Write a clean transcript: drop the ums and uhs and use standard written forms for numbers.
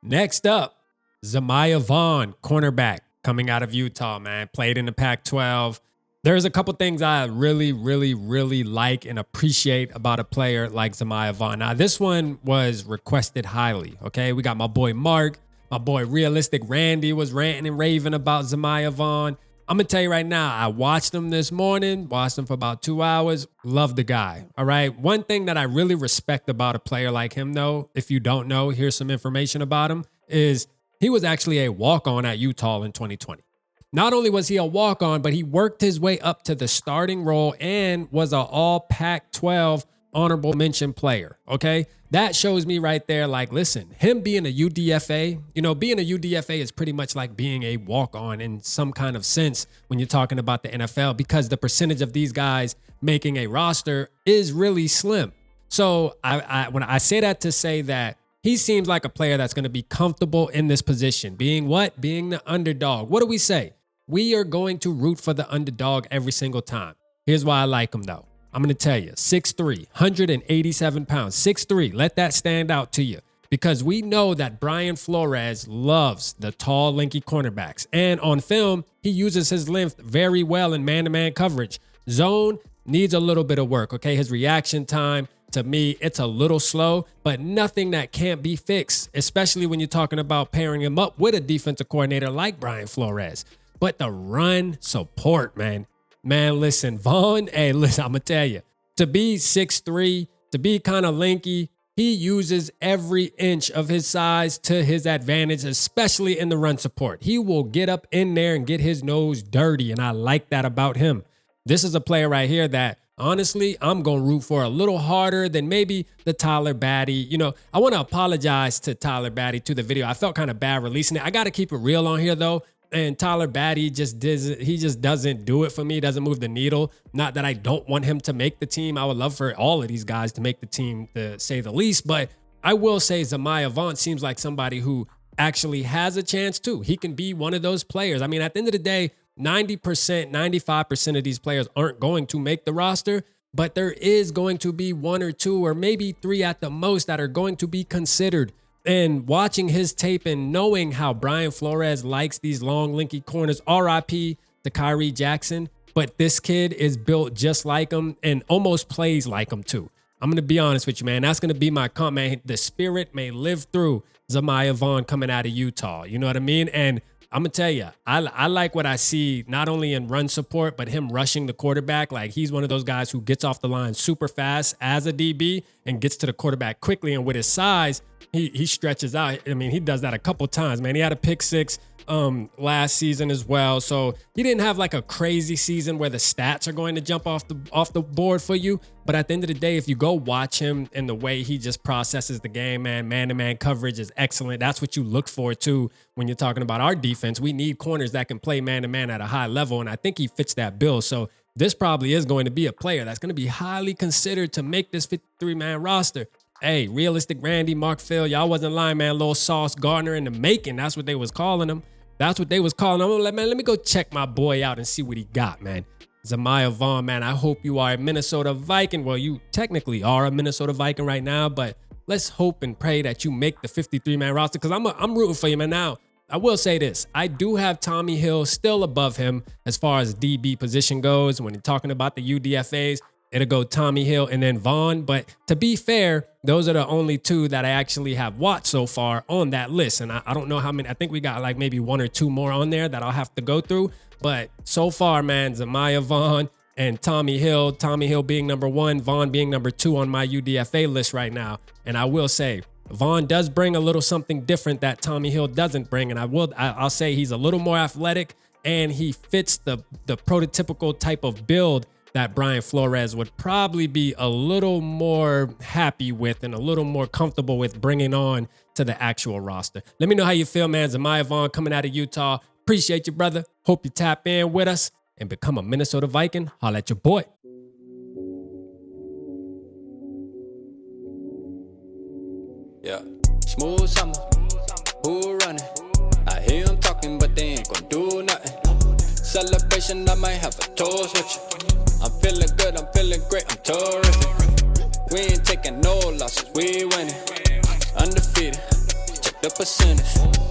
Next up, Zemaiah Vaughn, cornerback, coming out of Utah, man. Played in the Pac-12. There's a couple things I really like and appreciate about a player like Zemaiah Vaughn. Now, this one was requested highly, okay? We got my boy Mark, my boy Realistic Randy was ranting and raving about Zemaiah Vaughn. I'm going to tell you right now, I watched him this morning, watched him for about 2 hours. Love the guy, all right? One thing that I really respect about a player like him, though, if you don't know, here's some information about him, is he was actually a walk-on at Utah in 2020. Not only was he a walk-on, but he worked his way up to the starting role and was an all Pac-12 honorable mention player, okay? That shows me right there, like, listen, him being a UDFA, being a UDFA is pretty much like being a walk-on in some kind of sense when you're talking about the NFL, because the percentage of these guys making a roster is really slim. So when I say that to say that he seems like a player that's going to be comfortable in this position. Being what? Being the underdog. What do we say? We are going to root for the underdog every single time. Here's why I like him, though. I'm going to tell you, 6'3", 187 pounds, 6'3". Let that stand out to you, because we know that Brian Flores loves the tall, lanky cornerbacks. And on film, he uses his length very well in man-to-man coverage. Zone needs a little bit of work, okay? His reaction time, to me, it's a little slow, but nothing that can't be fixed, especially when you're talking about pairing him up with a defensive coordinator like Brian Flores. But the run support, man, listen, Vaughn, hey, listen, I'm going to tell you, to be 6'3", to be kind of lanky, he uses every inch of his size to his advantage, especially in the run support. He will get up in there and get his nose dirty, and I like that about him. This is a player right here that, honestly, I'm going to root for a little harder than maybe the Tyler Batty. I want to apologize to Tyler Batty to the video. I felt kind of bad releasing it. I got to keep it real on here, though. And Tyler Batty just doesn't do it for me. Doesn't move the needle. Not that I don't want him to make the team. I would love for all of these guys to make the team, to say the least. But I will say Zemaiah Vaughn seems like somebody who actually has a chance too. He can be one of those players. I mean, at the end of the day, 90%, 95% of these players aren't going to make the roster, but there is going to be 1 or 2 or maybe 3 at the most that are going to be considered. And watching his tape and knowing how Brian Flores likes these long, lanky corners, RIP to Kyrie Jackson, but this kid is built just like him and almost plays like him too. I'm going to be honest with you, man. That's going to be my comment. The spirit may live through Zemaiah Vaughn coming out of Utah. You know what I mean? And I'm going to tell you, I like what I see, not only in run support, but him rushing the quarterback. Like, he's one of those guys who gets off the line super fast as a DB and gets to the quarterback quickly. And with his size, he stretches out. I mean, he does that a couple times, man. He had a pick 6 last season as well. So he didn't have like a crazy season where the stats are going to jump off the board for you. But at the end of the day, if you go watch him and the way he just processes the game, man-to-man coverage is excellent. That's what you look for too when you're talking about our defense. We need corners that can play man-to-man at a high level, and I think he fits that bill. So this probably is going to be a player that's going to be highly considered to make this 53-man roster. Hey, Realistic Randy, Mark Phil, y'all wasn't lying, man. Little Sauce Gardner in the making. That's what they was calling him. That's what they was calling him. Let me go check my boy out and see what he got, man. Zemaiah Vaughn, man, I hope you are a Minnesota Viking. Well, you technically are a Minnesota Viking right now, but let's hope and pray that you make the 53-man roster, because I'm rooting for you, man. Now, I will say this. I do have Tommy Hill still above him as far as DB position goes. When you're talking about the UDFAs, it'll go Tommy Hill and then Vaughn. But to be fair, those are the only 2 that I actually have watched so far on that list. And I don't know how many. I think we got like maybe 1 or 2 more on there that I'll have to go through. But so far, man, Zemaiah Vaughn and Tommy Hill being number 1, Vaughn being number 2 on my UDFA list right now. And I will say, Vaughn does bring a little something different that Tommy Hill doesn't bring. And I'll say he's a little more athletic, and he fits the prototypical type of build that Brian Flores would probably be a little more happy with and a little more comfortable with bringing on to the actual roster. Let me know how you feel, man. Zemaiah Vaughn coming out of Utah. Appreciate you, brother. Hope you tap in with us and become a Minnesota Viking. Holla at your boy. Yeah, smooth summer, who running? I hear them talking, but they ain't gonna do nothing. Celebration, I might have a toast with you. I'm feeling good, I'm feeling great, I'm terrific. We ain't taking no losses, we winning. Undefeated, check the percentage.